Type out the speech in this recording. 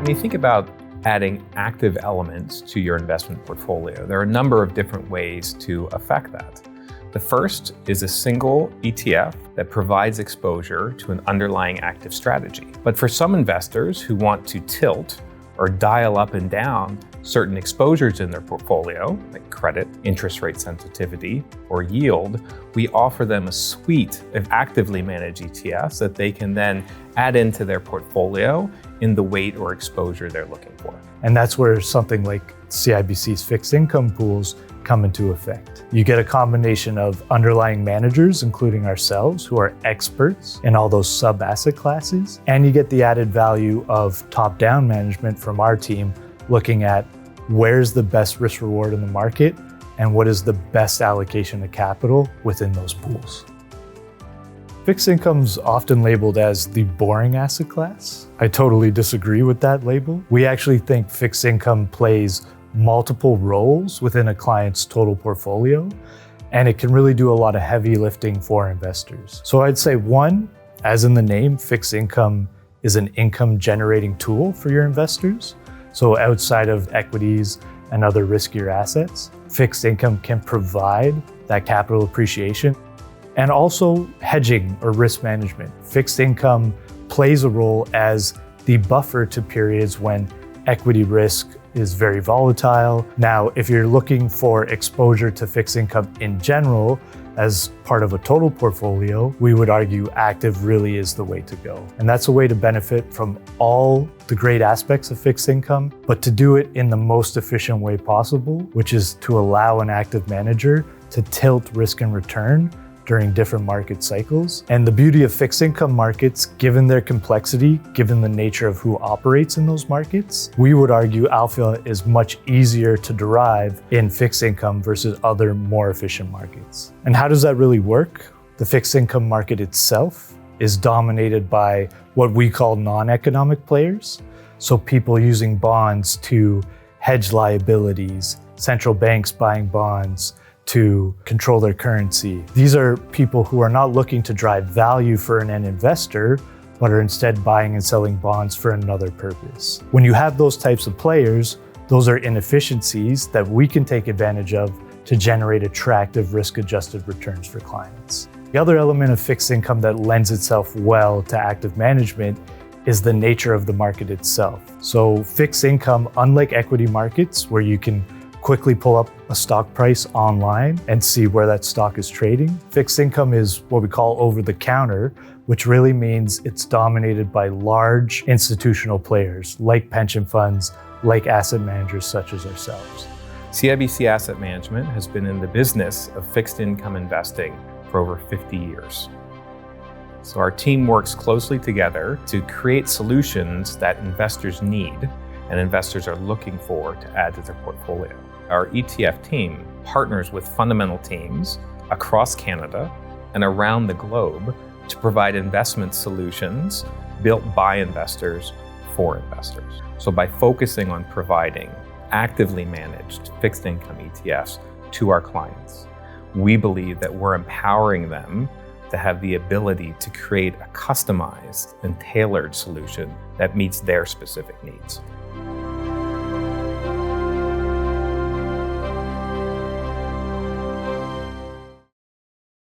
When you think about adding active elements to your investment portfolio, there are a number of different ways to affect that. The first is a single ETF that provides exposure to an underlying active strategy. But for some investors who want to tilt or dial up and down certain exposures in their portfolio, like credit, interest rate sensitivity, or yield, we offer them a suite of actively managed ETFs that they can then add into their portfolio in the weight or exposure they're looking for. And that's where something like CIBC's fixed income pools come into effect. You get a combination of underlying managers, including ourselves, who are experts in all those sub-asset classes, and you get the added value of top-down management from our team, looking at where's the best risk reward in the market and what is the best allocation of capital within those pools. Fixed income's often labeled as the boring asset class. I totally disagree with that label. We actually think fixed income plays multiple roles within a client's total portfolio, and it can really do a lot of heavy lifting for investors. So I'd say one, as in the name, fixed income is an income generating tool for your investors. So outside of equities and other riskier assets, fixed income can provide that capital appreciation and also hedging or risk management. Fixed income plays a role as the buffer to periods when equity risk is very volatile. Now, if you're looking for exposure to fixed income in general as part of a total portfolio, we would argue active really is the way to go. And that's a way to benefit from all the great aspects of fixed income, but to do it in the most efficient way possible, which is to allow an active manager to tilt risk and return during different market cycles. And the beauty of fixed income markets, given their complexity, given the nature of who operates in those markets, we would argue alpha is much easier to derive in fixed income versus other more efficient markets. And how does that really work? The fixed income market itself is dominated by what we call non-economic players. So people using bonds to hedge liabilities, central banks buying bonds, to control their currency. These are people who are not looking to drive value for an end investor, but are instead buying and selling bonds for another purpose. When you have those types of players, those are inefficiencies that we can take advantage of to generate attractive risk-adjusted returns for clients. The other element of fixed income that lends itself well to active management is the nature of the market itself. So fixed income, unlike equity markets, where you can quickly pull up a stock price online and see where that stock is trading, fixed income is what we call over the counter, which really means it's dominated by large institutional players like pension funds, like asset managers such as ourselves. CIBC Asset Management has been in the business of fixed income investing for over 50 years. So our team works closely together to create solutions that investors need and investors are looking for to add to their portfolio. Our ETF team partners with fundamental teams across Canada and around the globe to provide investment solutions built by investors for investors. So by focusing on providing actively managed fixed income ETFs to our clients, we believe that we're empowering them to have the ability to create a customized and tailored solution that meets their specific needs.